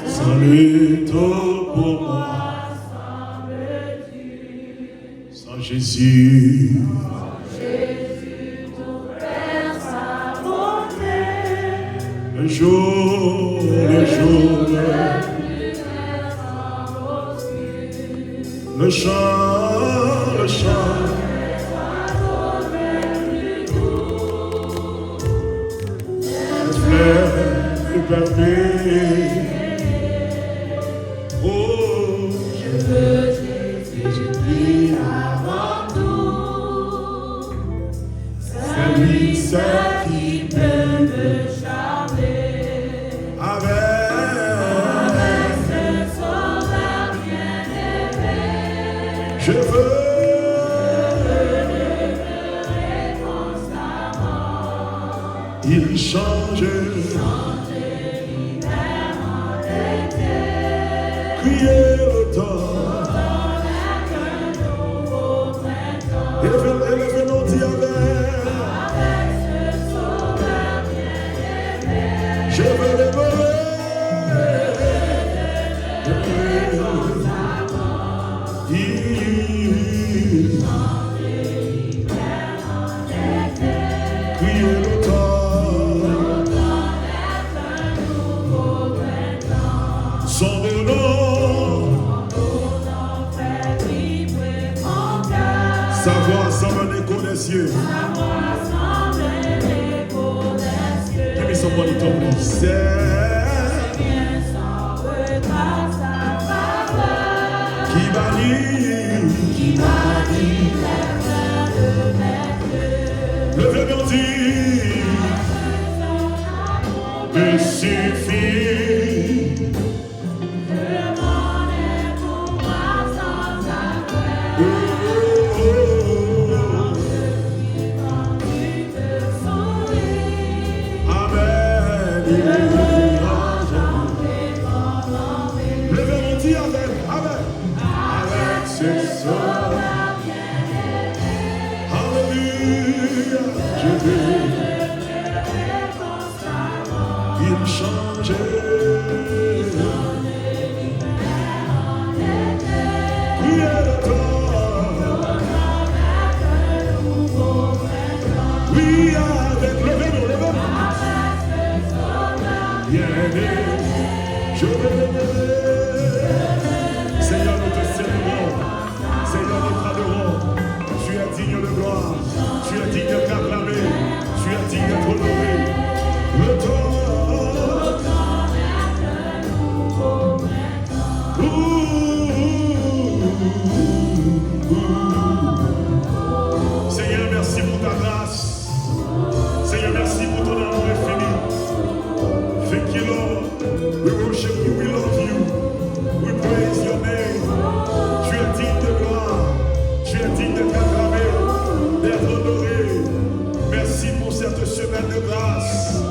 sans lui, tout pour moi. Sans Jésus, tout faire sa bonté. le jour, le chant, les fleurs du permis. Oh, Je veux Jésus avant tout. C'est lui seul qui peut me charmer. Avec ce sauveur bien-aimé. je veux il change, crier le temps, élevez nos dits avec ce sauveur bien-aimé. je veux l'élever, crier le temps, son nom, sa voix semble un écho des cieux. Give me somebody to me. Qui bannit levez mon dit me suffit. Il changeait. Priez le temps. Oui, avec levez-nous. Bien-aimé, je vais lever. Seigneur, nous te célébrons. Seigneur, nous t'adorons. Tu es digne de gloire. Tu es digne d'acclamer. Tu es digne d'être honoré. Le temps. Seigneur, merci pour ta grâce. Seigneur, merci pour ton amour infini. Thank you, Lord. We worship you, we love you. We praise your name. Tu es digne de gloire. Tu es digne d'être acclamé, d'être honoré. Merci pour cette semaine de grâce.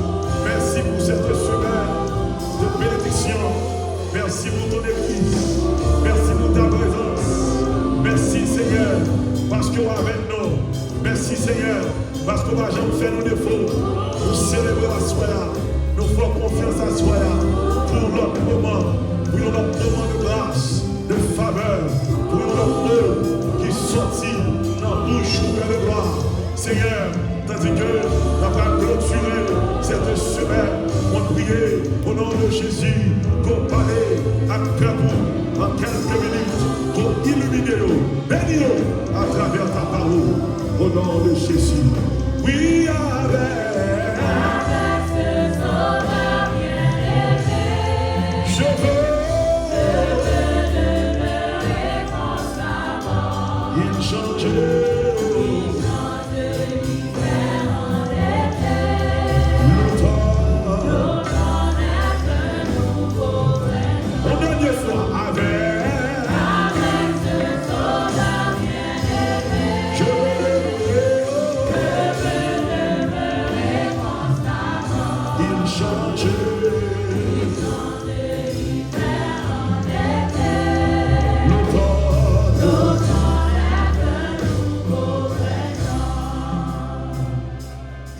Merci pour cette semaine de bénédiction. Merci pour ton église. Merci pour ta présence. Merci Seigneur, parce que avec nous. Merci Seigneur, parce que va jamais faire nos défauts. Nous célébrer la soirée. Nous faisons confiance à soi pour notre moment. Pour notre moment de grâce, de faveur. Pour notre œuvre qui sortit dans la bouche de gloire. Seigneur, tandis que nous avons clôturé cette semaine, on priait au nom de Jésus, qu'on parlait à vous en quelques minutes, qu'on illumine, bénis-nous à travers ta parole, au nom de Jésus. Oui, avec ce sauveur bien-aimé. je veux demeurer constamment. il change.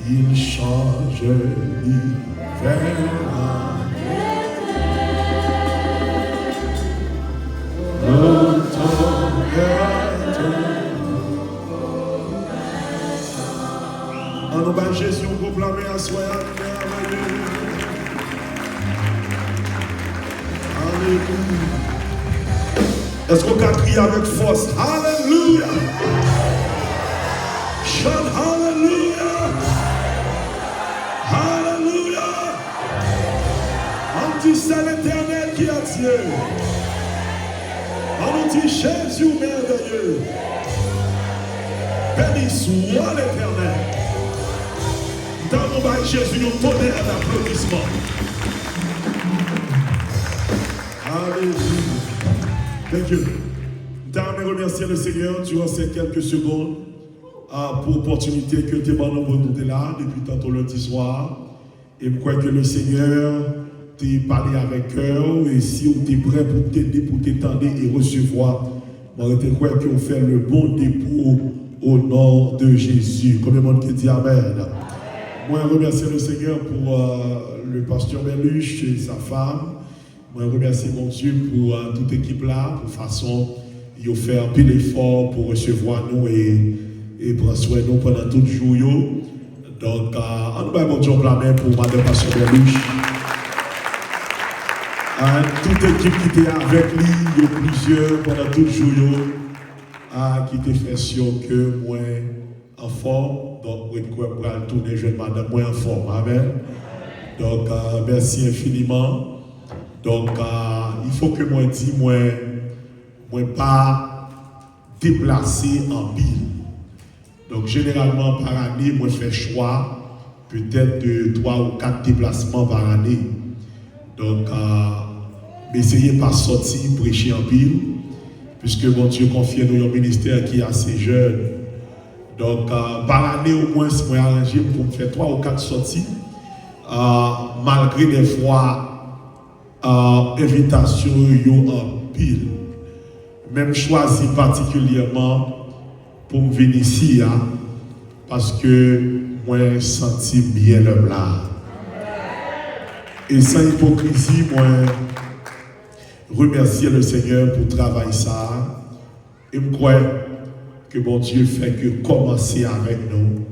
Il change l'hiver en été. Jésus, on proclame à soi merveilleux. Alléluia. Est-ce qu'on peut crier avec force? Alléluia. Chante Alléluia. Alléluia. On dit c'est l'Éternel qui a Dieu. On dit Jésus merveilleux. Béni soit l'Éternel. Dans mon bail Jésus, nous donnons un applaudissement. Alléluia. Thank you. Nous remercier le Seigneur durant ces quelques secondes pour l'opportunité que tu m'as donné là depuis tantôt lundi soir. Et je crois que le Seigneur t'a parlé avec cœur. Et si on est prêt pour t'aider, pour t'étendre et recevoir, je crois qu'on fait le bon dépôt au nom de Jésus. Combien de monde qui dit Amen? Moi, je remercie le Seigneur pour le pasteur Beluche et sa femme. Moi, je remercie mon Dieu pour toute l'équipe là, pour façon, ils ont fait un peu d'effort pour recevoir nous et prendre soin de nous pendant tout le jour. Donc, on va mon Dieu la main pour Madame Pasteur Beluche. Toute l'équipe qui était avec lui, il y a plusieurs pendant tout le jour, qui était fait sûr que moi en forme. Donc, je crois que je tourner jeune madame, moi en forme. Amen. Donc, merci infiniment. Donc, il faut que moi dise, moi pas déplacé en pile. Donc, généralement, par année, moi fais choix peut-être de 3 ou 4 déplacements par année. Donc, essayez pas de sortir, prêcher en pile, puisque mon Dieu confie nous un ministère qui est assez jeune. Donc, par année, au moins, moi arrangé pour me faire 3 ou 4 sorties, malgré des fois, invitation en pile. Même choisi particulièrement pour me venir ici, parce que moi senti bien le là. Et sans hypocrisie, moi remercier le Seigneur pour travailler ça. Et je crois que mon Dieu fait que commencer avec nous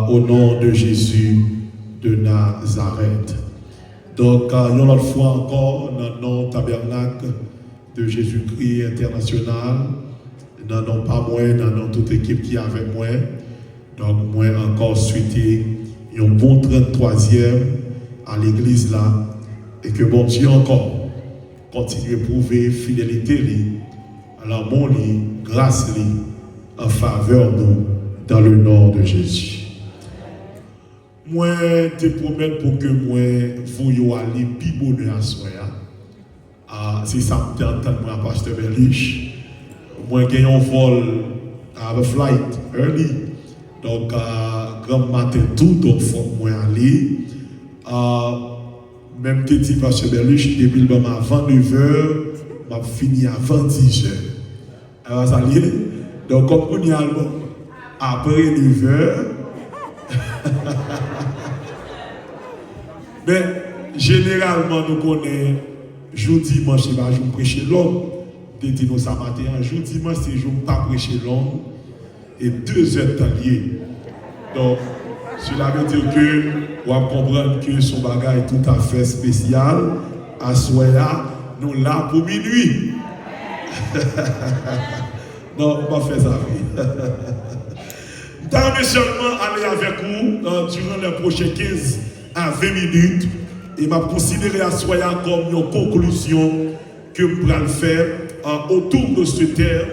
au nom de Jésus de Nazareth. Donc, une autre fois encore, dans le nom tabernacle de Jésus-Christ international, dans non pas moi, dans toute équipe qui est avec moi. Donc, moi encore souhaiter un bon 33e à l'église là, et que mon Dieu encore continue à prouver fidélité, l'amour, grâce en faveur de nous, dans le nom de Jésus. Moi, te promets pour que moi, vous allez plus bonheur à soi. Si ça me tente, moi, pasteur Beluche, moi, j'ai un vol à la flight early. Donc, grand matin, tout, donc, faut moi aller. Même que dit pasteur Beluche, depuis le moment avant 9h, m'a fini avant 10h. Alors, ça y est. Donc, comme on y a après 9h, mais généralement, nous connaissons jour dimanche, c'est pas jour prêcher l'homme. Nous ça matin, jour dimanche, c'est jour pas prêcher l'homme. Et 2 heures de lié. Donc, cela veut dire que on va comprendre que son bagage est tout à fait spécial. À ce moment-là, nous là pour minuit. Non, on va faire ça. Nous seulement aller avec vous durant les prochaines 15 à 20 minutes. Et m'a considéré à soi comme une conclusion que nous allons faire autour de ce terme.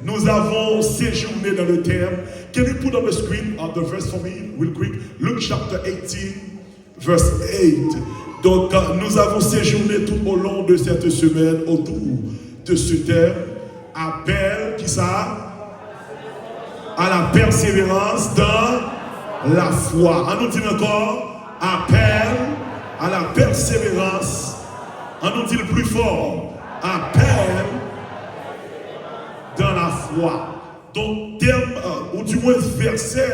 Nous avons séjourné dans le terme. Can you put on the screen the verse for me, real quick? Luke chapter 18, verse 8. Donc, nous avons séjourné tout au long de cette semaine autour de ce terme. Appel, qui ça? À la persévérance dans la foi. On nous dit encore, appel à la persévérance. On nous dit le plus fort, appel dans la foi. Donc, terme, ou du moins verset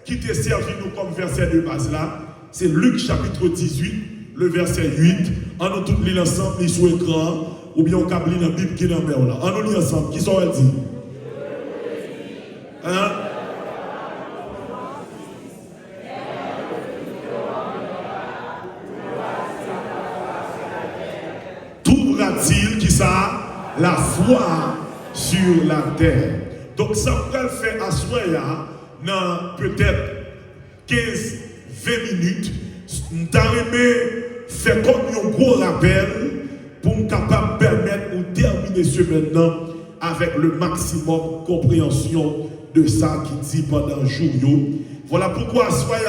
qui t'est servi nous comme verset de base là, c'est Luc chapitre 18, le verset 8. On nous tous lire ensemble, ni sur écran, ou bien on peut lire dans la Bible qui est dans la là. On nous lit ensemble, qui sont dit? Hein? trouvera-t-il qui ça? La foi sur la terre. Donc ça pourrait faire à soi, dans peut-être 15-20 minutes, nous faire comme un gros rappel pour nous capable permettre de terminer ce maintenant avec le maximum de compréhension de ça qui dit pendant le jour. Voilà pourquoi soyez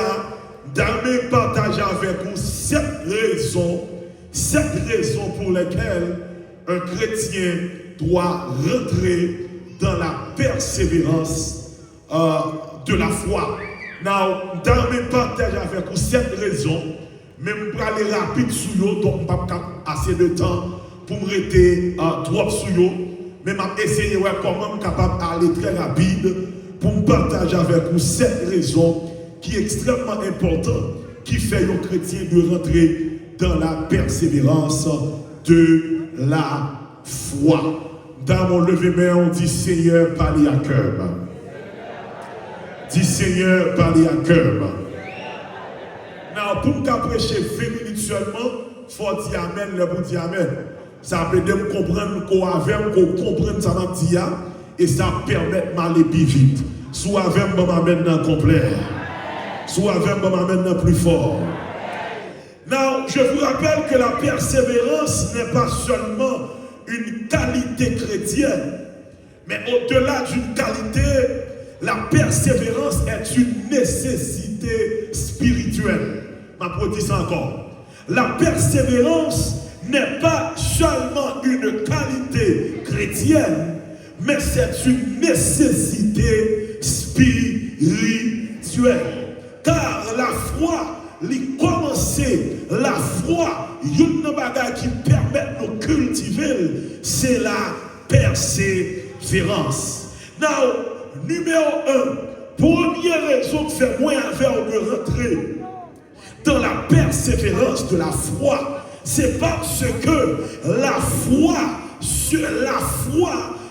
d'armée partager avec vous 7 raisons pour lesquelles un chrétien doit rentrer dans la persévérance de la foi. Now, d'armée partager avec vous 7 raisons, même pour aller rapide sur vous, donc je n'ai pas assez de temps pour me rester trop sur vous. Mais je vais essayer de voir comment je suis capable d'aller très rapide pour me partager avec vous 7 raisons qui sont extrêmement importantes, qui fait un chrétien de rentrer dans la persévérance de la foi. Dans mon lever-main, on dit Seigneur, parlez à cœur. Dis Seigneur, parlez à cœur. Now, pour me prêcher 20 minutes seulement, il faut dire Amen, le bon dire Amen. Ça peut me comprendre qu'on comprenne ça dans le dia et ça permet de m'aller plus vite. Soit avec moi maintenant complet. Soit avec moi maintenant plus fort. Now, je vous rappelle que la persévérance n'est pas seulement une qualité chrétienne, mais au-delà d'une qualité, la persévérance est une nécessité spirituelle. Je dis ça encore. La persévérance n'est pas seulement une qualité chrétienne, mais c'est une nécessité spirituelle. Car la foi, la foi, une bagage qui permet de nous cultiver, c'est la persévérance. Now, numéro 1, première raison qui fait moins affaire de rentrer dans la persévérance de la foi, c'est parce que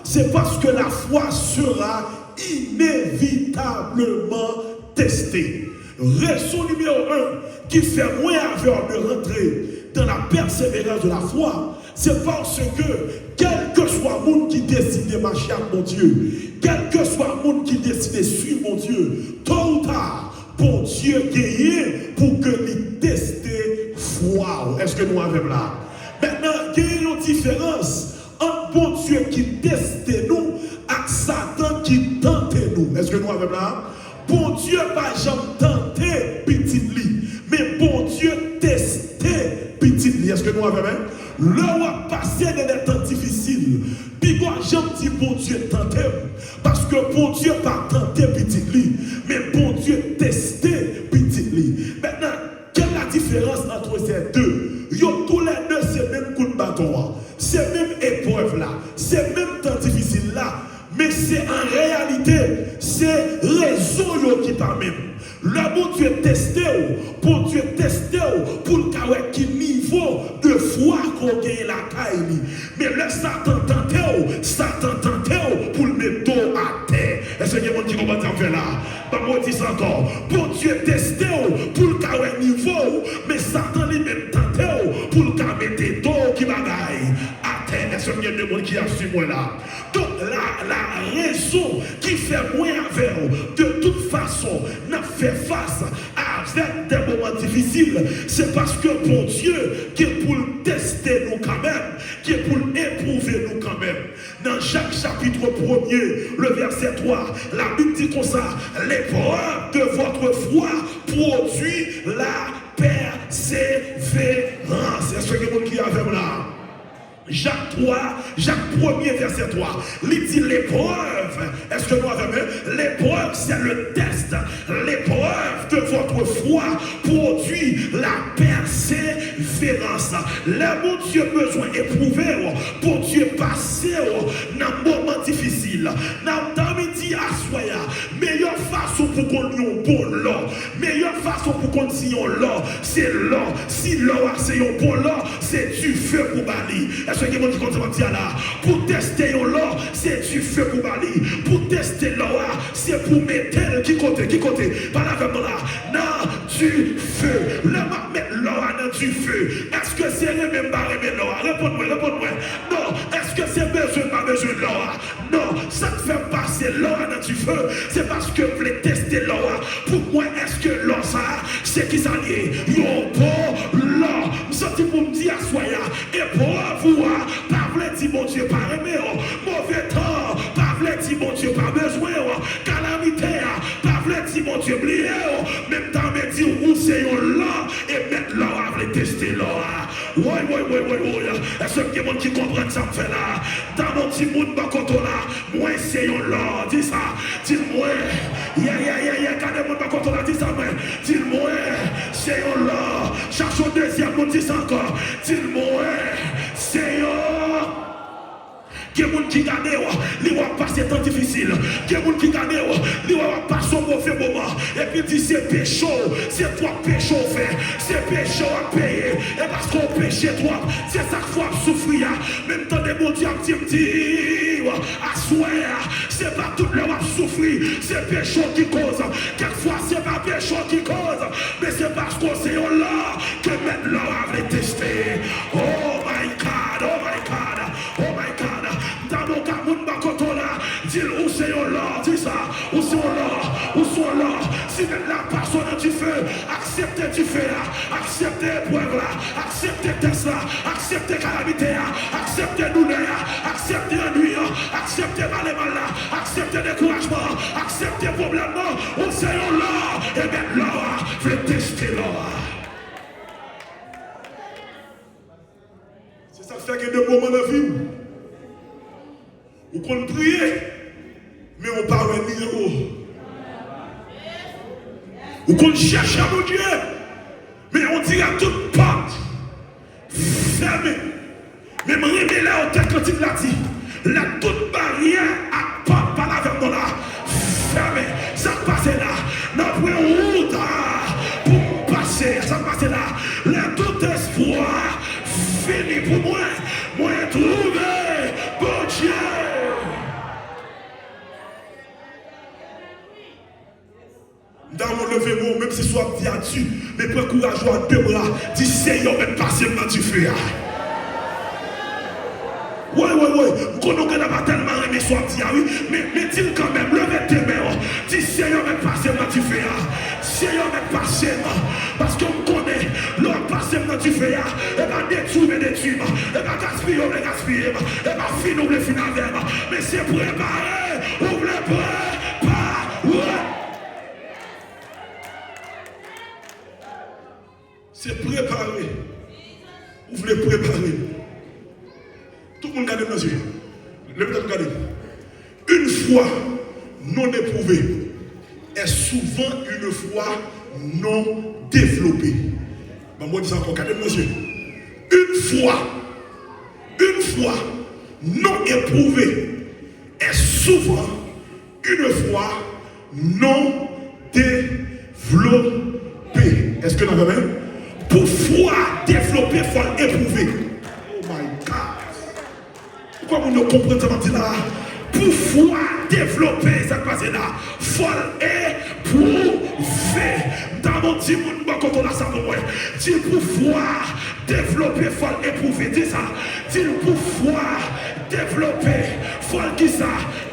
c'est parce que la foi sera inévitablement testée. Raison numéro 1 qui fait moins affaire de rentrer dans la persévérance de la foi, c'est parce que quel que soit le monde qui décide de marcher avec mon Dieu, quel que soit le monde qui décide de suivre mon Dieu, tôt ou tard, pour Dieu gagner pour que nous testions foi. Est-ce que nous avons là? Maintenant, il y a une différence entre bon Dieu qui teste nous et Satan qui tente nous. Est-ce que nous avons là? Bon Dieu pas jamais tenté petit lit, mais bon Dieu testé petit lit. Est-ce que nous avons là? Là où on passé des temps difficiles, puis moi j'aime dire bon Dieu tenté, parce que bon Dieu pas tenté petit lit, mais bon Dieu testé petit lit. Maintenant, quelle est la différence entre ces deux? Yo tous les deux c'est même coup de bâton, c'est même épreuve là, c'est même temps difficile là, mais c'est en réalité c'est raison qui t'amène. Le bon Dieu testé, pour Dieu testé, pour le cas qui niveau de foi qu'on gagne la caille. Mais le Satan tenté pour le mettre à terre. Est-ce qu'il y a des gens qui comprennent ça là? Bah, moi, je dis encore. Pour Dieu testé, pour le cas niveau, mais Satan lui-même tenté pour le cas mettre dos qui bagaille à terre. Est-ce qu'il y a des gens qui a su moi là? Donc, la raison qui fait moins avec de toute façon, n'a fait face avec des moments difficiles, c'est parce que bon Dieu qui est pour tester nous quand même, qui est pour éprouver nous quand même. Dans chaque chapitre 1er, le verset 3, la Bible dit comme ça, l'épreuve de votre foi produit la persévérance. Est-ce que quelqu'un qui avait là? Jacques 1er verset 3, il dit l'épreuve, est-ce que nous avons l'épreuve c'est le test, l'épreuve de votre foi produit la persévérance. Le bon Dieu besoin éprouver, pour Dieu passer dans un moment difficile, dans le midi à soya, meilleure façon pour qu'on ait un bon l'or, meilleure façon pour qu'on ait un l'or, c'est l'or, si l'or c'est un bon l'or, c'est du feu pour bali. Est-ce que vous dites là? Pour tester l'or, c'est du feu pour bali. Pour tester l'or, c'est pour mettre qui côté? Par la là, non, du feu. Le mettre l'or dans du feu. Est-ce que c'est même pas aimer l'or? Réponds-moi. Non. Est-ce que c'est besoin, pas besoin de l'or? Non. Ça te fait passer l'or dans du feu. C'est parce que vous voulez tester l'or. Pour moi, est-ce que l'or, ça, c'est qui ça lié? Yo, pour l'or. Je suis pour me dire, soyez. Et pour vous, pas voulez dire, mon Dieu, pas aimer. Mauvais temps, pas voulez dire, mon Dieu, pas besoin. Calamité, pas voulez dire, mon Dieu, oublié. Même temps, me dire, où c'est l'or. Et mettre l'or, à voulez tester l'or. Oui. Est-ce qu'il y a des gens qui comprennent ça me fait là? Dans mon petit monde, moi, c'est l'or. Dis ça. Dis-moi. Yeah. Quand les gens dis ça, dis-moi. C'est l'or. Cherche au deuxième, on dit ça encore. Dis-moi. C'est l'or. Il y a des gens qui gagnent, ils vont passer temps difficile. Il y a des gens qui gagnent, ils vont passer un mauvais moment. Et puis dit c'est péché, c'est toi péché fait, c'est péché à payer. Et parce qu'on péche toi, c'est ça qu'il faut souffrir. Même temps des bons dieux qui me disent, à souhait, c'est pas tout le monde souffrir, c'est péché qui cause. Quelquefois c'est pas péché qui cause, mais c'est parce qu'on sait là que maintenant on va tester. Oh my God. Dans mon cas, mon bakoto là, dis où c'est là, dis ça, où sont là, si la personne du feu, acceptez du feu là, acceptez l'épreuve là, acceptez test là, acceptez calamité là, acceptez douleur là, acceptez ennui là, acceptez mal là, acceptez découragement, acceptez problème là, où c'est là, et bien là, vous tester là. C'est ça fait que des moments de vie. Vous pouvez prier, mais on ne parle ni en haut. Vous pouvez chercher à mon Dieu, mais on dit à toute porte fermée. Même remet là au tête quand il l'a dit. La toute barrière à porte par la verre là. Fermée. Ça passe là. Nous prenons route pour passer. Ça passe là. La tout espoir fini pour moi. Moi trouvé. Bon Dieu. Dans mon lever, même si soit dit à Dieu, mais prends courage à deux bras, dis Seigneur, même passer dans du feu. Oui, vous connaissez pas tellement aimé soit dit, oui, mais dis quand même, levez tes mains, dis Seigneur, même passer dans du feu. Seigneur, même passer, parce qu'on connaît, l'homme passer dans du feu, et va détruire, et va gaspiller, et va finir, mais c'est préparé, ouvre le préparer. C'est préparé. Vous voulez préparer. Tout le monde regarde dans les yeux. Regardez. Une foi non éprouvée est souvent une foi non développée. Moi, je dis encore, regardez dans les yeux. Une foi non éprouvée est souvent une foi non développée. Est-ce que vous avez même? Pour foi développer, il faut éprouver. Oh my God. Pourquoi vous ne comprenez pas là? Pour foi développer, ça passe là. Il faut éprouver. Dans mon petit monde, quand on a ça pour moi, dis pour foi développer, il faut éprouver. Dis ça. Dis pour foi développer, il faut qui ça?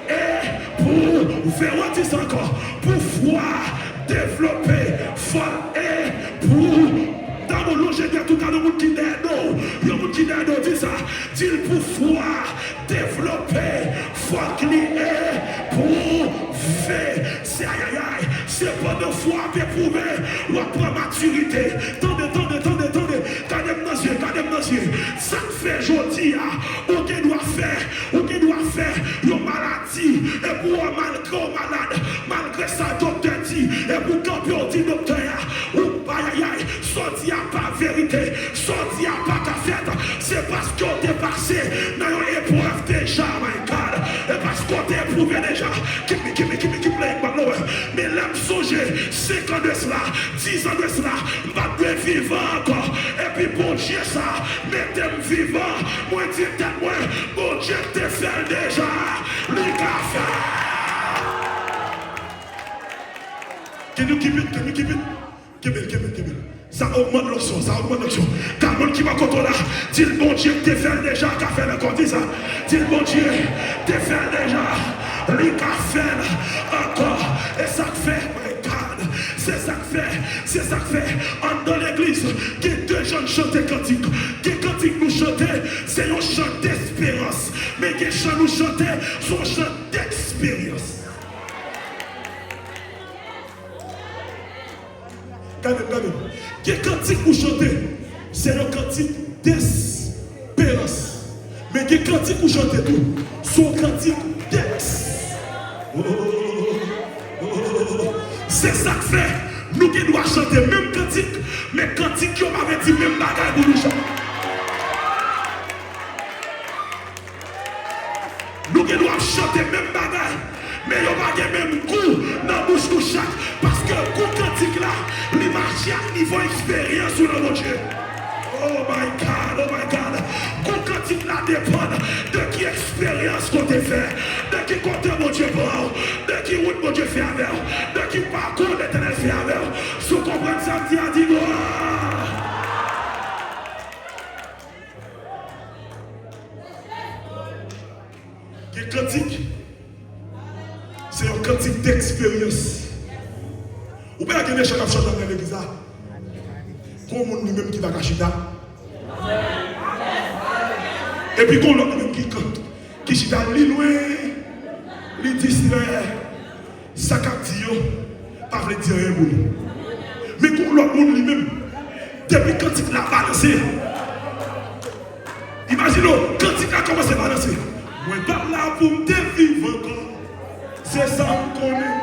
Éprouver. On dit ça encore. Pour foi développer, il faut éprouver. Dans mon logement, tout à l'heure, il y a un qui dit ça. Dis pour foi développer, faut qu'il ait prouvé. C'est aïe. C'est pas de foi éprouver ou après maturité. Tendez. Gardez-moi dans les yeux. Ça fait aujourd'hui, on doit faire une maladie. Et pour un malade, malgré ça, docteur dit, et pour camper, on dit docteur, aïe, sorti à pas vérité, sorti à pas ta fête. C'est parce qu'on t'est passé dans une épreuve déjà, my God. Et parce qu'on t'est éprouvé déjà. Mais l'âme songer, 5 ans de cela, 10 ans de cela, va bien vivre encore. Et puis bon Dieu ça, mettez-moi vivant. Moi dis moi, bon Dieu te fait déjà. Les gars, Can you keep it? Kébel. Ça augmente l'option, Car le monde qui va contre là, dit le bon Dieu, t'es fait déjà, qu'a fait le corps, dit ça. Dit le bon Dieu, t'es fait déjà, lui qu'a fait encore. Et ça fait, my God, c'est ça que fait. En dans l'église, que deux jeunes chantent cantiques. Que cantiques nous chanter, c'est un chant d'espérance. Mais que chant nous chanter, c'est un chant d'expérience. Regardez. Quel cantique vous chantez, c'est un cantique d'espérance. Mais quel cantique vous chantez tout, c'est un cantique d'ex. C'est ça que fait, nous qui doivent chanter même cantique, mais cantique qui m'avait dit même bagaille pour nous chanter. Nous qui doivent chanter même bagaille. Mais il n'y a pas de même goût dans la bouche de chaque. Parce que le goût cantique là, il marche à niveau expérience sur le bon Dieu. Oh my God. Le goût cantique là dépend de qui expérience qu'on te fait, de qui côté mon Dieu prend, de qui route mon Dieu fait avec, de qui parcours l'éternel fait avec. Si vous comprenez ça, vous dites gloire. Quel cantique? C'est un cantique d'expérience. Ou bien il y a des gens qui chantent dans l'église. Comme on lui-même qui va cacher là. Et puis qu'on l'autre même qui chita li loin, li distrait, ça qu'a dit, pas veut dire rien pour nous. Mais qu'on l'autre monde lui-même, depuis quand il a balancé, imaginez, quand il a commencé à balancer, moi pas là pour me vivre encore. C'est ça qu'on connaît.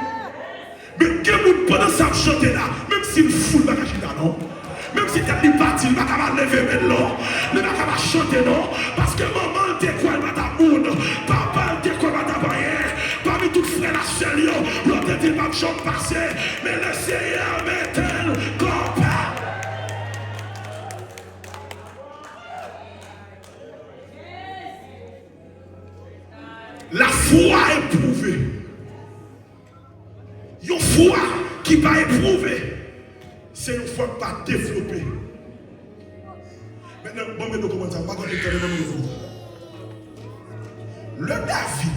Mais quel monde pendant ça chanter là, même s'il fout la cachita non. Même si tu es parti, il ne va pas lever maintenant, il ne va pas chanter non, parce que maman te quoi dans ta monde, papa te quoi dans ta barrière, parmi toutes frères la seule, l'autre dit pas me passer, mais le Seigneur m'est tel copain. La foi éprouvée. Une foi qui va éprouver, c'est une foi pas développée. Maintenant, bon, mais nous commençons pas quand le David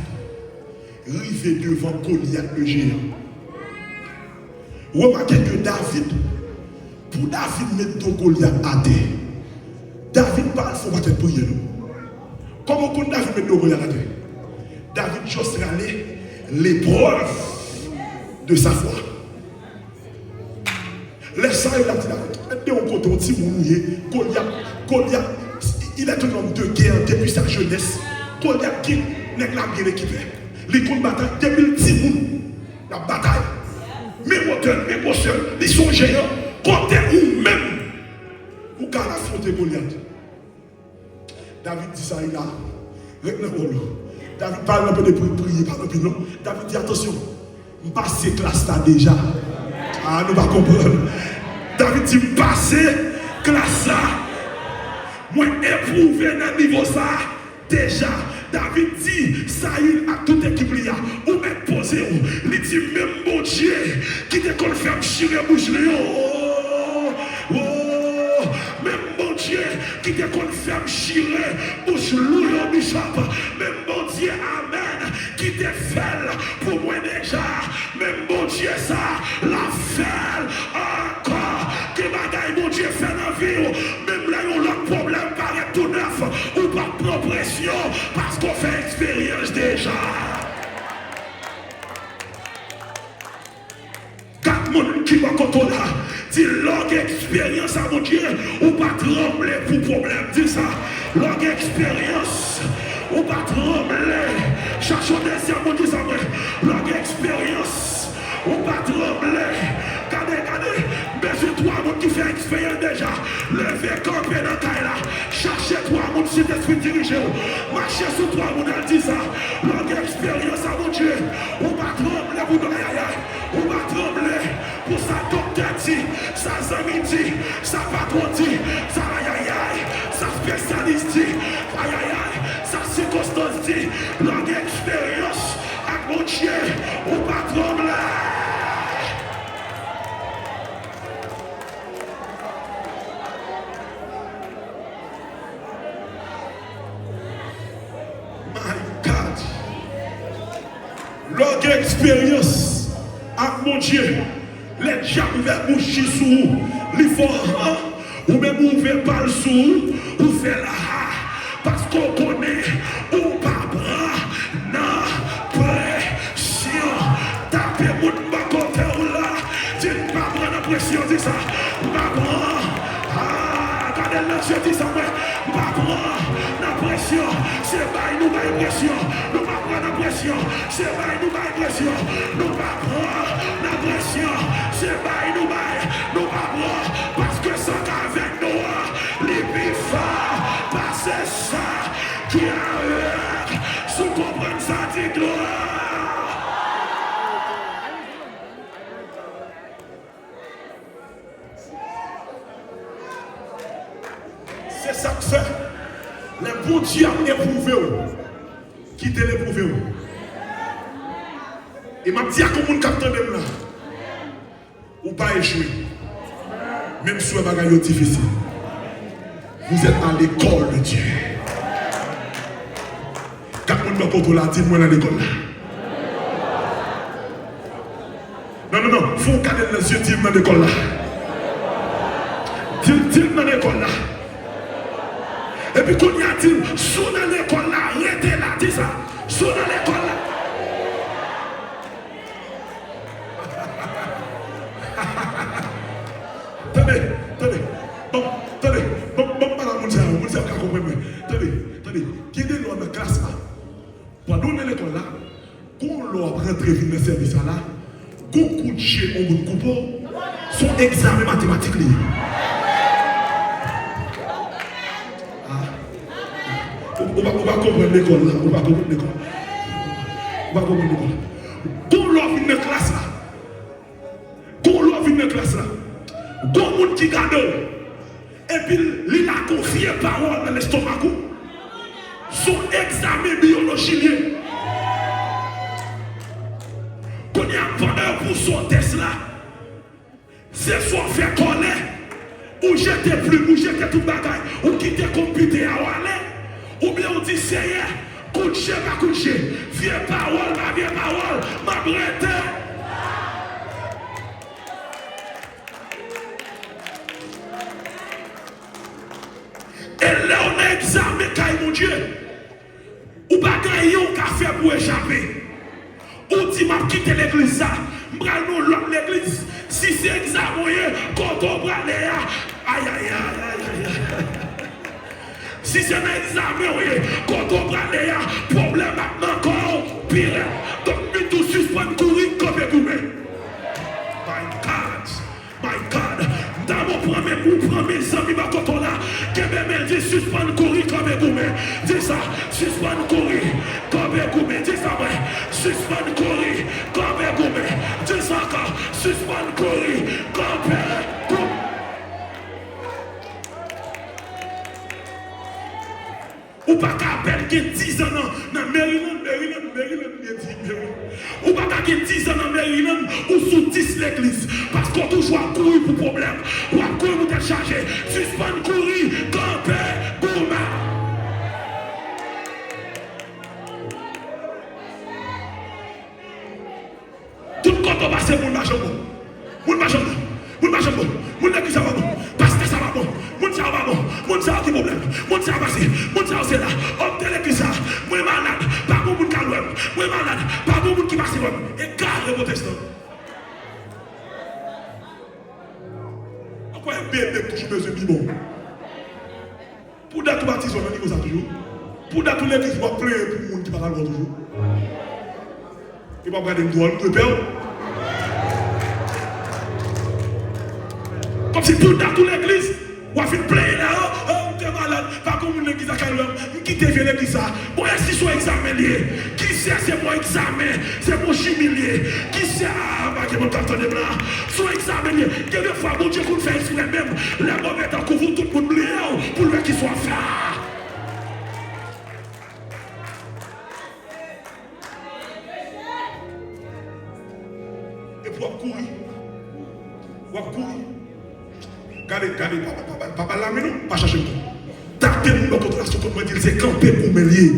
arrivé devant Goliath le géant. Remarquez que David, pour David mettre Goliath à terre, David parle, il faut pas être prier. Comment qu'on David met Goliath à terre? David juste râler l'épreuve de sa foi. Laisse ça, il a dit là. On compte un petit mouillé. Goliath, il est un homme de guerre depuis sa jeunesse. Goliath qui n'est pas bien équipé. Les comptes bataille, depuis le petit monde, la bataille. Mes moteurs, mes bosseurs, ils sont géants. Côté ou même, ou qu'à affronter Goliath. David dit ça, il a. David parle un peu de prier, parle un peu non. David dit attention. Passer classe là déjà. Ah, nous va comprendre. David dit passer classe là. Moi éprouvé dans niveau ça déjà. David dit ça il a toute équipe là. Ou même posé où. Il dit même mon Dieu qui te qu'on fait chier bouche même mon Dieu qui te qu'on fait chier bouche loup bishop. Même mon Dieu amen qui te fait pour moi déjà. Même mon Dieu ça la fait encore. Que bagaille mon Dieu fait dans la vie. Même là il y a un problème paraît tout neuf ou pas de progression parce qu'on fait expérience déjà. Quatre monde qui va contre là. Dis longue expérience à mon Dieu ou pas trembler pour problème. Dis ça. Longue expérience ou pas trembler. Cherchons des à mon Dieu ça. Longue expérience ou pas trembler. Regardez. Mais toi, mon qui fait expérience déjà. Levez camper dans ta là. Cherchez toi, mon si t'esprit dirigé. Marchez sur toi, mon dit ça. Longue expérience à mon Dieu. Ou pas trembler pour nous. Ou pas trembler pour sa docteur dit. Sa ami dit. Sa patron dit. Sa aïe. Sa spécialiste dit. Aïe. Sa circonstance dit. Longue expérience à mon Dieu. Ou pas trembler. expérience avec mon Dieu, les diables veulent boucher sur vous, les forts, ou même ouvrir par le sous, ou faire là, parce qu'on connaît, ou pas bras, non, pression, taper mon bas côté ou là, dis pas prendre la pression, dis ça, pas prendre, regardez le Dieu, dis ça, pas prendre la pression, c'est pas nous la pression, nous pas prendre la pression, c'est pas nous la pression, nous pas prendre la pression, c'est pas nous pas prendre, parce que ça avec nous, les bifards, parce que c'est ça qui a sous comprendre ça dit gloire. C'est ça que fait. Les bons dieux ont éprouvé. Qui t'a éprouvé? Et m'a dit à comment on capte même là. Ou pas échouer. Même si les bagages sont difficiles. Vous êtes à l'école de Dieu. Quand on me contrôle, dites-moi dans l'école là. Non, il faut garder les yeux, dites-moi dans l'école là. Dites-moi dans l'école là. Et puis quand il y a dit, sous dans l'école là, arrêtez là, dis ça. Sous dans l'école là. Attendez. Bon, pas la monde, ça va comprendre. Attendez. Qui est dans la classe là? Pendant l'école là, quand l'on rentre dans le service là, beaucoup de jeux ont beaucoup de son examen mathématique. On va comprendre l'école là. On va comprendre l'école. Quand l'on vient dans la classe là, quand monde qui garde, et puis il a confié parole dans l'estomac, son examen biologique. Quand il y a pendant pour son test là, c'est soit fait colère, ou jeter plus, ou jeter tout bagaille, ou quitter computer à aller. Ou bien on dit Seigneur, coucher, pas coucher, vieille parole, ma vieille parole, ma brette. Et là on a examiné mon Dieu. Ou pas gagner un café pour échapper. Ou dit m'a quitté l'église ça, m'bral nous l'autre l'église. Si c'est examiné, quand on bral aïe. Si c'est un examen, quand on prend les problème maintenant encore pire. Donc, nous tous suspendons courir comme des gourmets. My God. Dans mon premier amis, quand on a, que même dit suspendre courir comme des gourmets. Dis ça, suspendre courir comme des gourmets. Dis ça, ouais. Suspendre courir comme des gourmets. Dis ça, suspendre courir comme des gourmets. Ou pas qu'à peine qu'il y ait 10 ans dans Maryland. Ou pas qu'à 10 ans dans Maryland ou sous 10 l'église. Parce qu'on toujours a courir pour problème. Ou a courir pour te charger. Suspendre courir, camper, gourmand. Tout le monde va passer pour le machin bon. Mon machin bon. Mon l'église ça va bon. Parce que ça va bon. Mon ça va bon. Mon ça a des problèmes. Mon ça va passer. Mon ça c'est là. Homme de l'église ça. Moi malade. Pas bon monde qui a l'homme. Moi malade. Pas bon monde qui passe l'homme. Et garde le protestant. Pourquoi un bébé toujours besoin de bon? Pour d'être baptisé, on a dit ça toujours. Pour d'être l'église, on va plein pour le monde qui parle toujours. Il va regarder une droite de père. Comme si tout dans toute l'église, on a fait plein là, on est malade, pas comme une église à Calvin, qui te fait l'église ça. Bon, est-ce qu'ils sont examinés? Qui sait c'est mon examen? C'est mon humilié. Qui sait, pas que mon carton de blanc, sont examinés. Quelques fois, mon Dieu, qu'on fait exprès même, les mauvais temps qu'on vous tout le monde bléant, pour le qu'ils soient frères. Et pour courir, Regardez, papa là, mais non, pas chercher le temps. Tactez nous dans contre la comme moi dire, c'est camper pour me lier.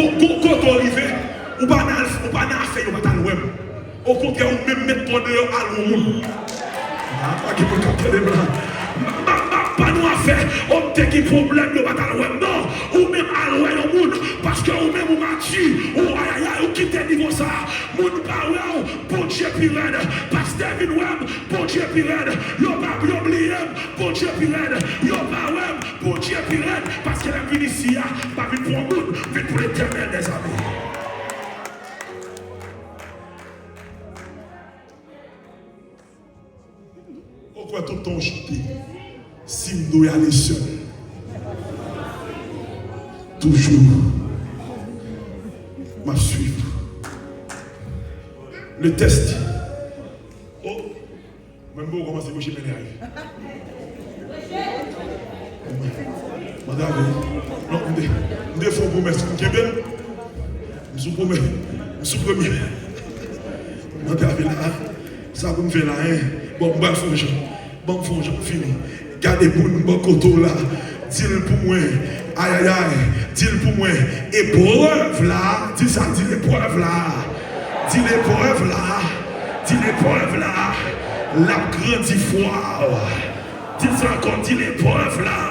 Quand on arrive, ou pas n'a fait, ou pas dans le au contraire, ou même mettre ton dehors à l'eau. Pas nous à faire, on te qui problème de bataille web, non, ou même à l'ouest au monde, parce que ou même ou mati, ou aïe aïe, ou quitte niveau ça, moun pas ouais, bon Dieu pirate, parce que David web, bon Dieu pirate, yo pas oublié, bon Dieu pirate, yo pas ouais, bon Dieu pirate, parce que la vie ici, pas vite pour le monde, vite pour l'éternel des amis. Pourquoi tout le temps chanter? Si je dois y aller seul, toujours, m'a suivre. Le test. Oh, même si vous commencez à bouger, madame, non, je suis promesse. Je suis promesse. Je suis premier. Madame, ça vous me fait là, hein? Bon, je vais faire bon, je vais finir. Gardez pour nous, bon côté là. Dis-le pour moi. Aïe, aïe, aïe. Dis-le pour moi. Épreuve là. Dis ça, dis l'épreuve là. Dis l'épreuve là. Dis l'épreuve là. La grande foi. Dis ça encore, dis l'épreuve là.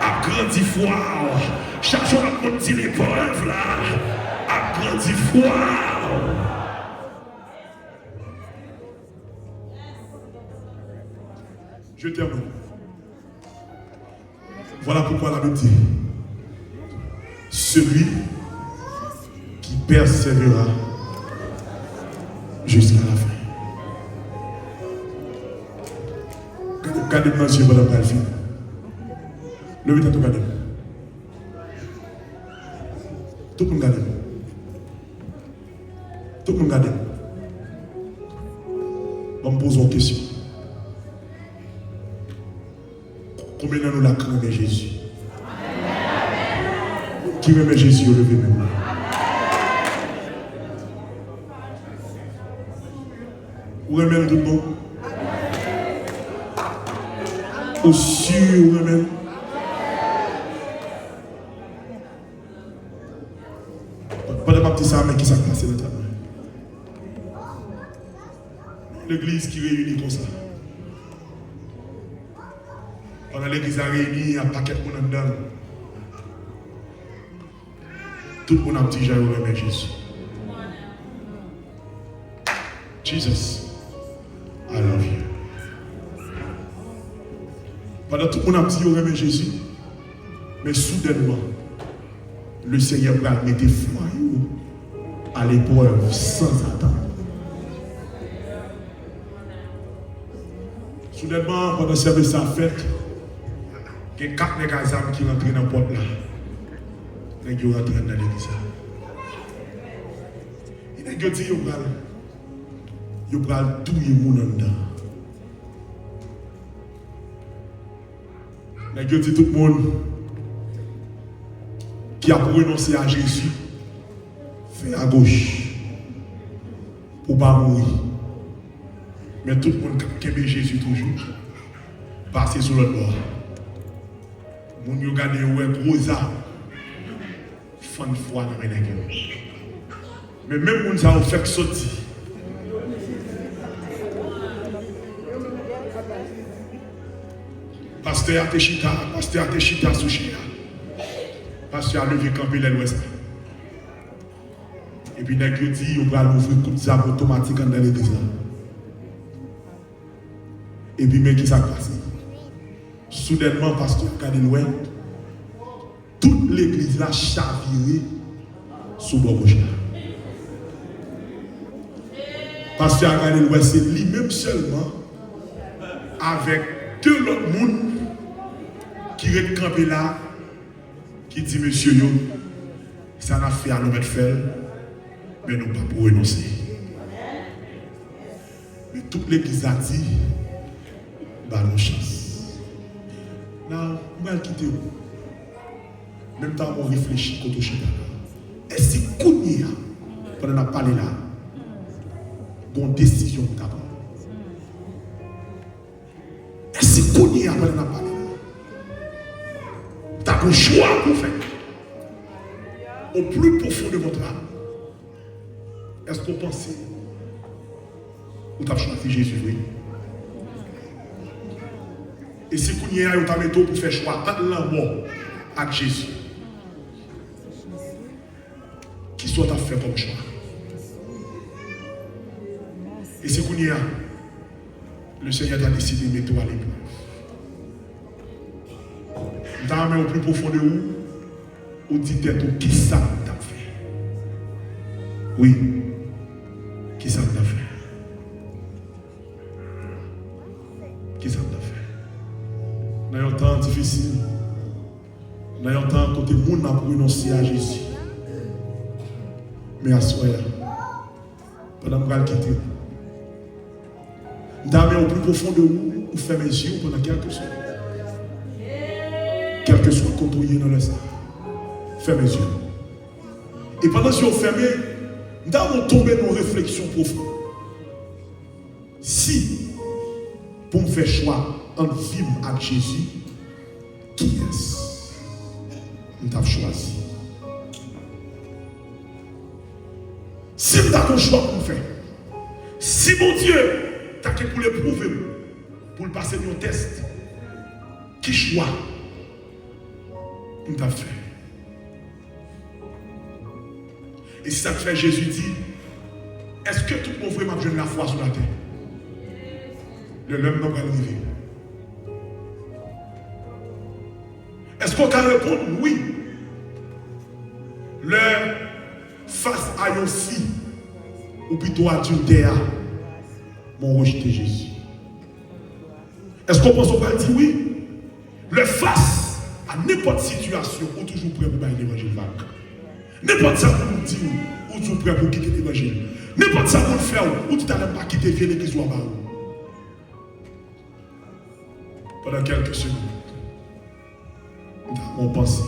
La grande foi. Chaque jour, on dit l'épreuve là. La grande foi. Je termine. Voilà pourquoi la Bible dit, celui qui persévérera jusqu'à la fin. Regardez-moi dans les yeux, madame Calvin. Levez-toi, regardez-moi. Tout le monde regarde. Tout le monde regarde. On me pose une question. Combien de nous la craint Jésus? Qui aime Jésus, levez même. Vous aimez tout le monde? Au sûr, vous aimez? Pendant ma petite sœur, mais qui s'est passé dans ta main? L'église qui réunit comme ça. Pendant l'église a réuni, il y a un paquet de monde dedans. Tout le monde a dit, j'ai aimé Jésus. Jesus, I love you. Pendant tout le monde a dit, j'ai aimé Jésus. Mais soudainement, le Seigneur va mettre foi à l'épreuve sans attendre. Soudainement, pendant le service à fête, il y a 4 nègres qui rentrent dans la porte là. Les gens rentrent dans l'église. Il y a dit qu'ils vont tout le monde dedans. Il y a dit tout le monde qui a renoncé à Jésus, fait à gauche pour ne pas mourir. Mais tout le monde qui aime Jésus toujours, passer sur l'autre bord. Moun yo gade ouais gros arbre. Fan foi dans les nègres. Mais même moun ça fait sortir. Pasteur a te chita sous chia. Pasteur a levé campé l'ouest. Et puis nègre dit on va ouvrir coup de arbre automatique dans l'église. Et puis mais qui ça passe? Soudainement, pasteur regardez loin, toute l'église là chaviré sous le gauche. Pasteur regardez loin, c'est lui-même seulement, avec 2 autres monde qui est campé là, qui dit monsieur yo, ça n'a fait à nous mettre faire, mais nous pas pour renoncer. Mais toute l'église a dit, bah nos chances. Là, je vais quitter vous. Même temps, on réfléchit quand on chante. Est-ce que Kounia, pendant qu'on a parlé là, bonne décision pour ta part? Est-ce que Kounia, pendant qu'on a parlé là, tu as un choix pour faire? au plus profond de votre âme, est-ce que vous pensez vous avez choisi Jésus, oui? Et si vous avez un méthode pour faire choix entre la mort avec Jésus, qui soit à faire comme choix? Et si vous avez le Seigneur a décidé de mettre à l'épreuve. Dans le plus profond de vous, vous dites qui ça t'a fait? Oui, qui ça t'a fait? Qui ça t'a fait? Dans un temps difficile, dans un temps côté monde n'a pas renoncé à Jésus. Mais à soi, pendant que je vais quitter, dans le plus profond de vous, vous fermez les yeux pendant quelques secondes. Quel que soit côtoyé dans le sang, fermez les yeux. Et pendant que vous fermez, nous allons tomber dans une réflexion profonde. Si, pour me faire choix en vivre avec Jésus, qui est-ce que nous avons choisi? Si nous avons un choix pour faire, si mon Dieu t'a que pour l'éprouver, pour le passer dans un test, qui choix nous avons fait? Et c'est ça que fait Jésus dit, est-ce que tout le monde vraiment besoin de la foi sur la terre? Le l'homme n'a pas arrivé. Est-ce qu'on peut répondre oui? Le face à une fille, ou plutôt adultère, m'ont rejeté Jésus. Est-ce qu'on pense qu'on va dire oui? Le face à n'importe situation, ou toujours prêt pour bailler l'évangile vague. N'importe ça pour nous dire, ou toujours prêt pour quitter l'évangile. N'importe ça pour le faire, ou tu n'as pas quitté l'église ou à bas. Pendant quelques secondes, nous avons pensé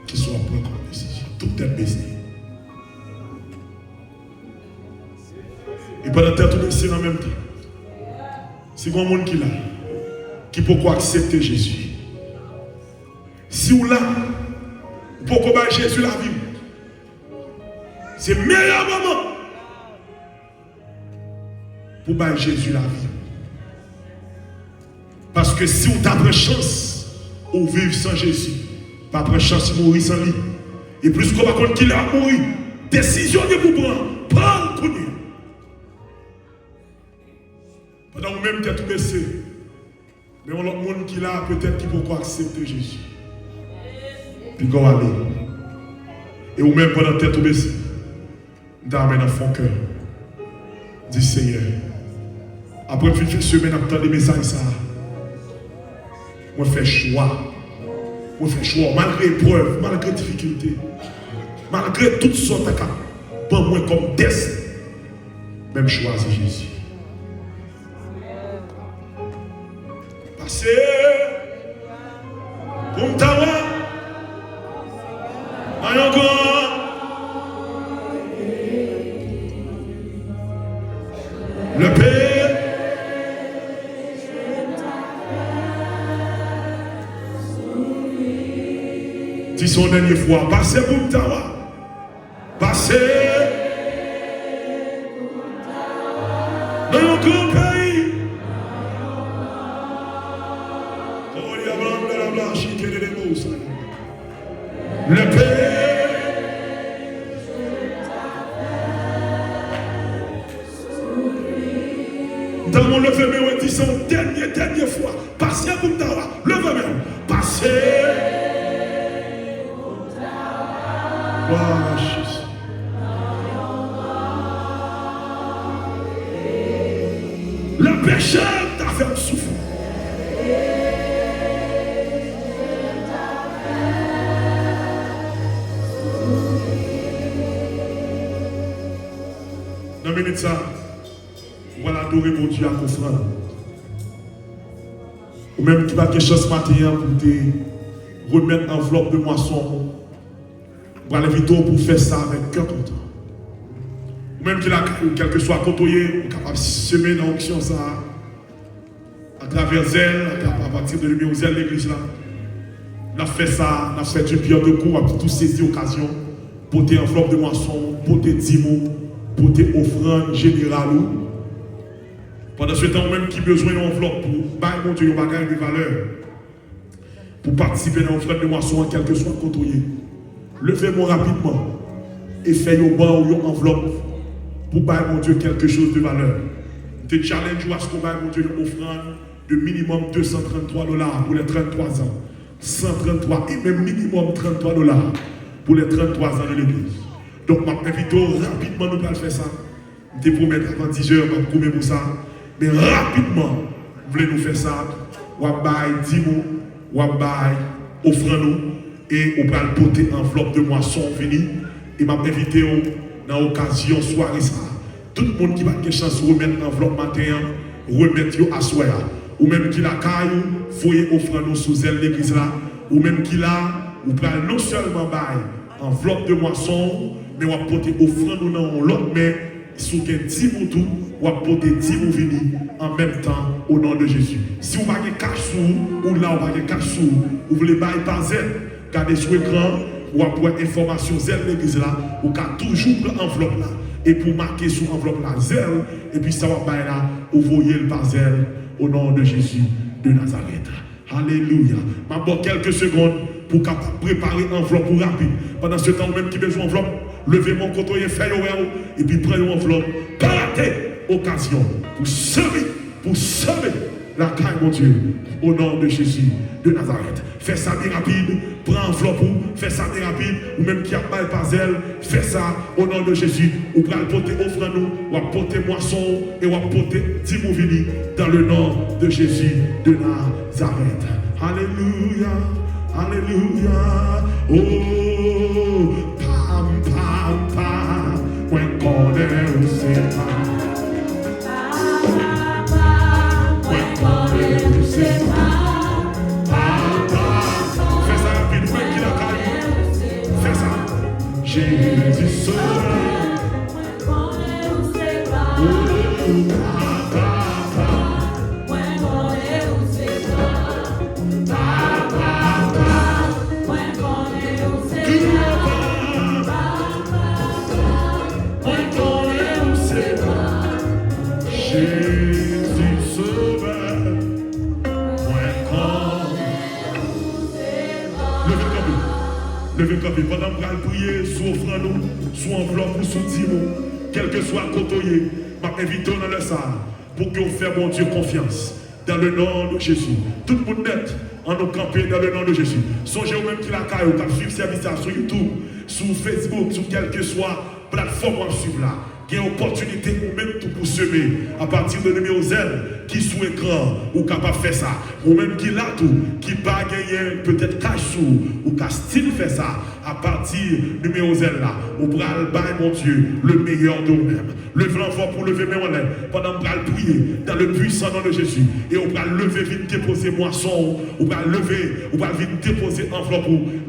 qu'il soit prêt comme décision. Tout est baissé. Et pendant tout baissé en même temps, c'est grand monde qui l'a, qui peut accepter Jésus. Si vous là, pourquoi Jésus la vie? C'est le meilleur moment pour bailler Jésus la vie. Parce que si vous avez chance de vivre sans Jésus, pas de chance de mourir sans lui. Et plus qu'on va compte qu'il a mouru, décision de vous prendre, prends le connu. Pendant que vous-même qui êtes tout baissé, mais on a l'autre monde qui l'a, peut-être qui peut accepter Jésus. Puis qu'on va aller. Et vous-même pendant que vous êtes tout baissé, vous avez dans son cœur. Dis Seigneur, après une semaine, après des messages, ça. On fait choix. On fait choix. Malgré épreuve, malgré difficulté, malgré toutes sortes de cas, pour moi comme test, même choisir Jésus. Passez pour me tawa, le Père. Dis son dernière fois, passez pour me tawa. Passez dans un grand pays. Le Père. Dans mon lever, mais on dit son dernière fois. Passez pour me tawa. Levez même. Passez. Wow, Jésus. Le péché t'a fait me souffrir. Dans une minute ça, voilà adorer mon Dieu à confrère. Ou même qui va quelque chose matin pour te remettre enveloppe de moisson. Pour aller vite pour faire ça avec cœur content. Ou même qu'il a quel que soit côtoyé, ou capable de semer dans l'onction ça à travers elle, à partir de l'église de l'église là. On a fait ça, on a fait du pierre de coup, on a tout saisi l'occasion, porter enveloppe de moisson, porter dîmes, porter offrande générale. Pendant ce temps, même qui besoin d'une enveloppe pour bailler mon Dieu, un bagage de valeur, pour participer dans l'offrande de moisson, quel que soit le côté. Levez-moi rapidement et faites au banc ou une enveloppe pour bailler mon Dieu quelque chose de valeur. Je te challenge à ce qu'on baille mon Dieu une offrande de minimum $233 pour les 33 ans. 133 et même minimum $33 pour les 33 ans de l'église. Donc, je m'invite rapidement nous allons faire ça. Je te promets avant 10 heures, je vais combien pour ça. Mais rapidement, vous voulez nous faire ça. Ou à bail 10 mots, ou à bail offrande et on va le porter enveloppe de moisson fini. Et je m'invite dans l'occasion soirée ça. Tout le monde qui va avoir chance de remettre l'enveloppe matin, remettre à soir. Ou même qui la caille, foyer offrande sous elle l'église là. Ou même qui la, ou prenez non seulement bail enveloppe de moisson, mais on va porter offrande dans l'autre main, sous qu'un 10 moutons, ou va porter 10 moutons vini en même temps au nom de Jésus. Si vous avez cash sous, ou là vous avez cash sous, vous voulez bail par zèle, gardez sur l'écran, ou après information zèle l'église là, ou qu'à toujours l'enveloppe là. Et pour marquer sur l'enveloppe là, zèle, et puis ça va bail là, vous voyez le par zèle au nom de Jésus de Nazareth. Alléluia. Je vais quelques secondes pour préparer l'enveloppe pour rapide. Pendant ce temps, même qui besoin d'enveloppe, levez mon côté et faites et puis prenez l'enveloppe. Pas rater occasion pour semer la caille, mon Dieu, au nom de Jésus de Nazareth. Fais ça bien rapide, prends l'enveloppe, fais ça bien rapide, ou même qui a mal par elle, fais ça au nom de Jésus. Ou pour porter offrande, ou à porter moisson, et ou à porter Timovini dans le nom de Jésus de Nazareth. Alléluia, alléluia, oh, pam, pam, pam, when God is Jésus sauveur. Levez le pendant que vous prier, sous offrande, sous enveloppe ou sous dîme, quel que soit le côté, je m'invite dans le salle pour que vous fassiez mon Dieu confiance dans le nom de Jésus. Tout le monde net en nous camper dans le nom de Jésus. Songez au même qui la caille, vous suivre service sur YouTube, sur Facebook, sur quelle que soit plateforme à suivre là. Il y a une opportunité pour même tout pour semer à partir de numéro 0 qui sous écran ou capable de faire ça. Ou même qui l'a tout, qui pas gagné peut-être cash sous ou qui style fait ça à partir de numéro 0 là. Ou pour le bail mon Dieu, le meilleur de vous-même. Levez l'enfant pour lever mes mains pendant que vous prier dans le puissant nom de Jésus. Et on va lever vite déposer moisson, on va lever, on va vite déposer enveloppe.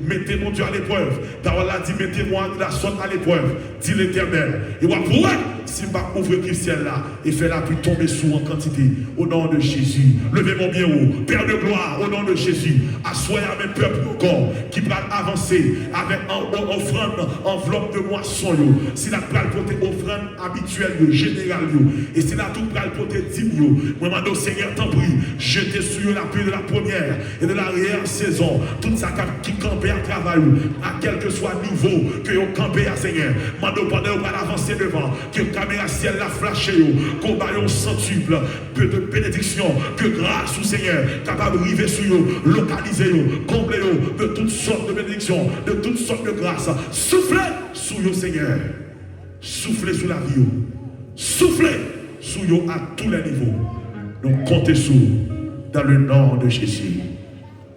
Mettez mon Dieu à l'épreuve. D'abord là dit mettez-moi la sorte à l'épreuve, dit l'Éternel. Et on va pouvoir si je vais ouvrir le ciel là et faire la pluie tomber sous en quantité au nom de Jésus. Levez mon bien haut, Père de gloire, au nom de Jésus. Assoyez à mes peuples encore qui va avancer avec offrande, enveloppe de moisson. Si la pral porter offrande habituelle, générale, et si la tout pral porter 10 000, moi je Seigneur t'en prie, jetez sur la pluie de la première et de l'arrière-saison. Tout ça qui campait à travail, à quel que soit le niveau que vous campez à Seigneur. Mando pendant vous allez avancer devant, que caméra ciel la flashé, qu'on baille un centuple, que de bénédiction, que grâce au Seigneur, capable de arriver sur vous, localiser vous, combler vous de toutes sortes de bénédictions, de toutes sortes de grâces. Soufflez sur vous, Seigneur. Soufflez sur la vie. Soufflez sur vous à tous les niveaux. Donc comptez sur dans le nom de Jésus.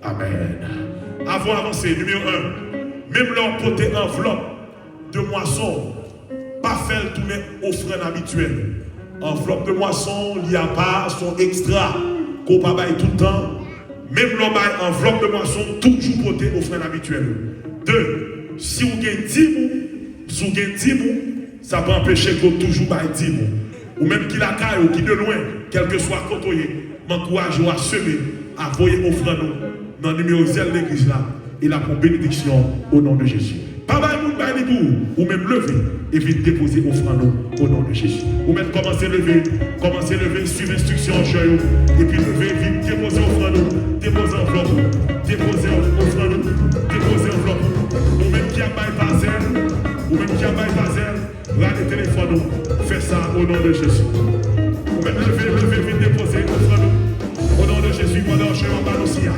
Amen. Avant d'avancer, numéro 1, même leur porter enveloppe de moisson, pas faire tourner offrande habituelle. Enveloppe de moisson, il n'y a pas son extra qu'on peut bailler tout le temps. Même l'homme a enveloppe de moisson, toujours porter offrande habituelle. 2. Si vous avez 10 mots, ça peut empêcher que vous toujours bailler 10 mots. Ou même qui la caille ou qui de loin, quel que soit côté, m'encourage à semer, à voyer offrande dans le numéro 0 de l'église là. il a pour bénédiction au nom de Jésus. Pas mal de monde ou même lever et vite déposer offrande au nom de Jésus. Ou même commencer à lever, suivre l'instruction en chien, et puis lever, vite déposer offrande, déposer enveloppe, déposer offrande, déposer enveloppe. Ou même qui a bypassé, ou même qui a bypassé, là le téléphone, fais ça au nom de Jésus. Ou même lever, vite déposer offrande au nom de Jésus, pendant chien en bas aussi.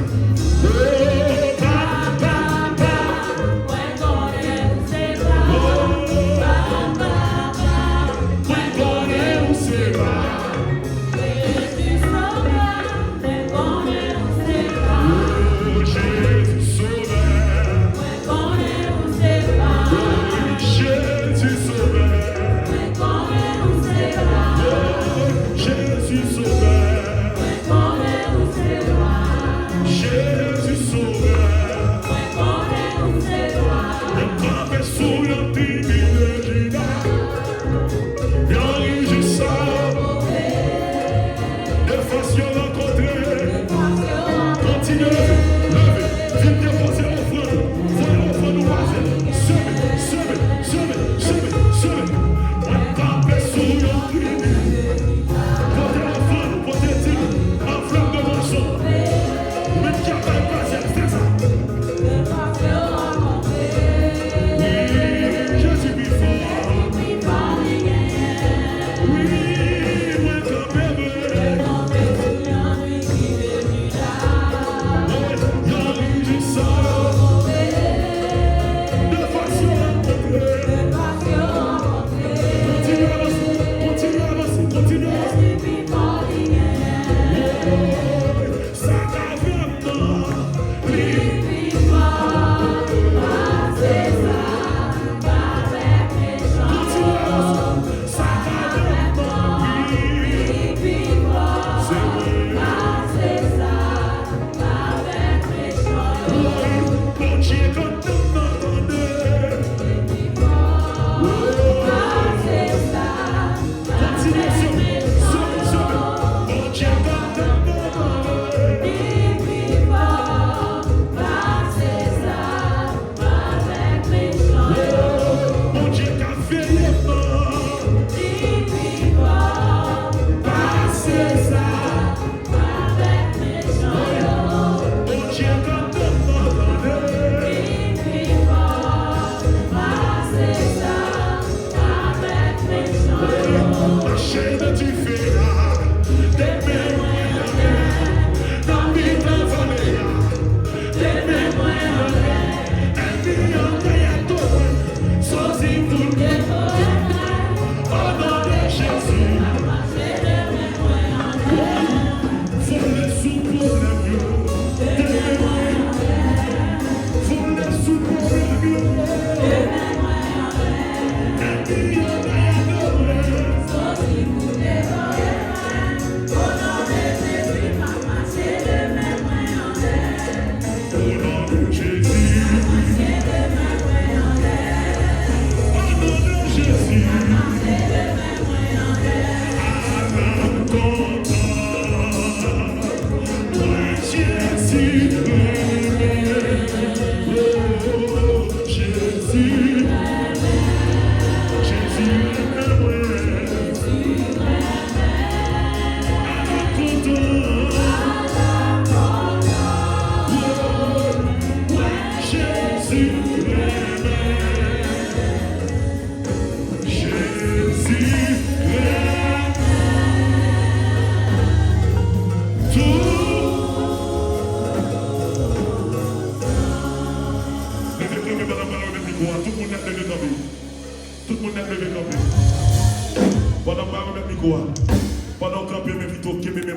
Pendant que je plutôt que mes gens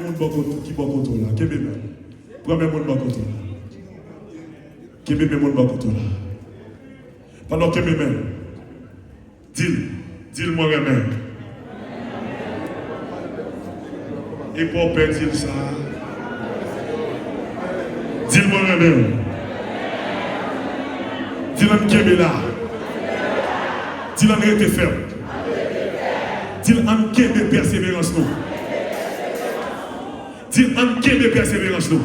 qui bon contrôle là, que mes gens. Premier monde bon contrôle. Que mes gens bon contrôle. Pendant que mes gens. Dis moi même. Et pour perdre ça. Dis moi même. Dis-le que là. Dis-le que ferme. Dis-le que de persévérance nous. Dis-le que de persévérance nous.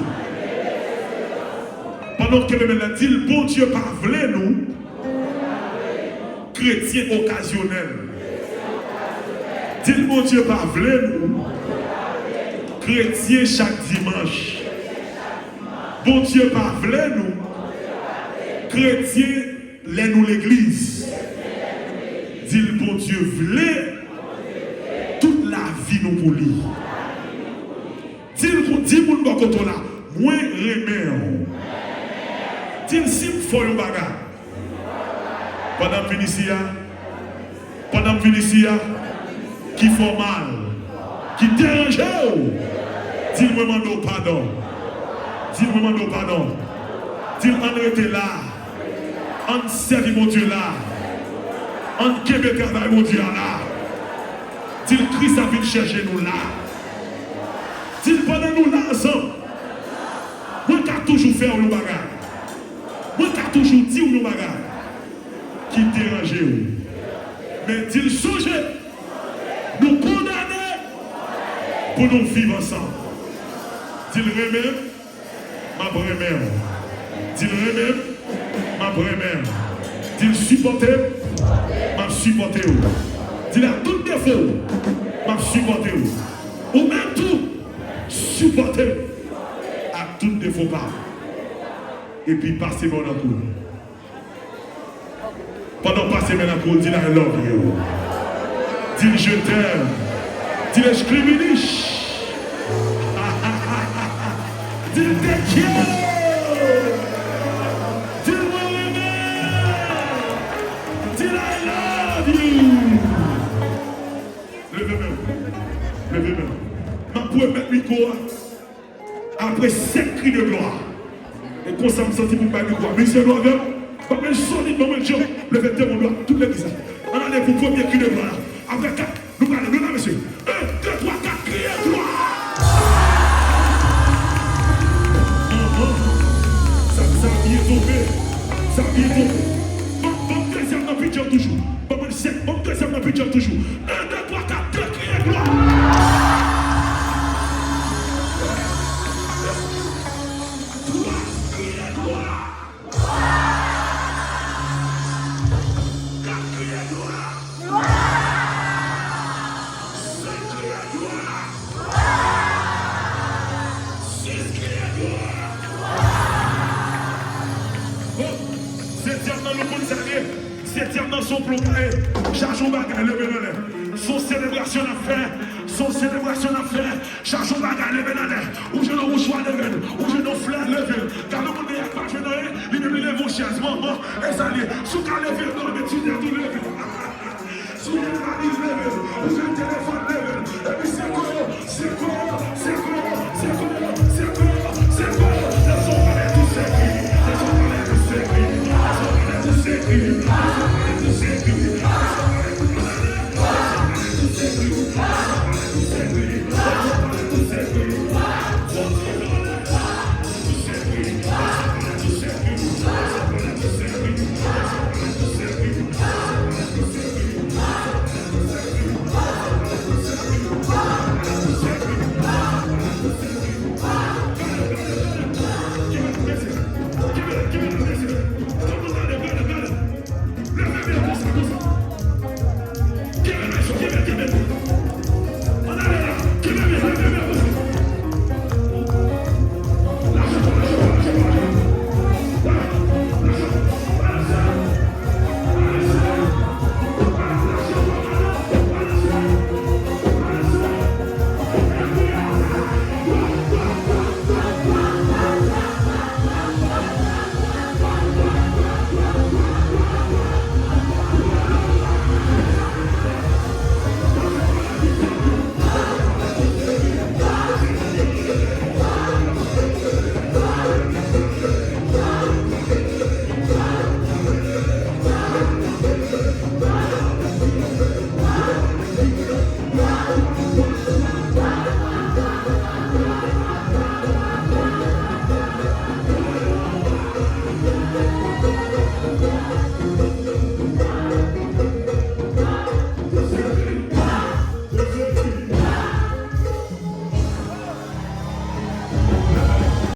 Pendant que le dit, bon Dieu pas voulu nous, chrétiens occasionnels. Dit bon Dieu pas voulu nous, chrétiens chaque dimanche. Bon Dieu pas voulu nous, chrétiens les nous l'église. Dit bon Dieu voulait toute la vie nous pour lui. Dit mon bon côté là, moi remets. Dit si faut un bagage. Pendant Vénitia, qui font mal, qui dérange, dis-moi mando pardon. Dis-moi mando pardon. Dis-moi arrêtez là. On servi mon Dieu là. On québé travail mon Dieu là. Dis-le Christ a venu chercher nous là. Dis-le pendant nous là ensemble. Moi qui a toujours fait nos bagages. Moi qui a toujours dit nos bagages. Qui dérange. Mais dis-le changer. Nous condamner pour nous vivre ensemble. Dis-le remède. Ma remède. Dis-le remède. Ma remède. Dis-le supporter. Ma supporter. Dis-le à tout défaut. Ma supporter. Ou même tout. Supporter. À tout défaut pas. Et puis passer mon amour. Pendant passer mon amour, dis-le I love you. Dis-le je t'aime. Dis-le je criminige. Dis-le thank you. Dis-le dis-le I love you. Levez-moi. Ma pouvez mettre micro après 7 cris de gloire. Et qu'on s'en senti pour pas de gloire. Monsieur doit faire. Pas même solide, pas même jour. Levez-moi mon doigt. Toute l'église. On allait pour premier cri de gloire. Après 4, nous allons, nous là, monsieur. 1, 2, 3, 4, criez gloire. Ça vient tomber. Ça vient tomber. Bon deuxième dans le pitcher toujours. Bon deuxième dans le pitcher toujours. 1, 2, 3, 4, 2, criez gloire. Septième dans son plan, chargeons bagarre, levez-le. Son célébration à faire, chargeons bagarre, levez-le. Ou je ne reçois levé, ou je ne fleur levé. Car le monde n'est pas jeune, il ne me lève vos chaises, maman, et ça y est, sous qu'à lever, non, mais tu n'es tout levé. Sous les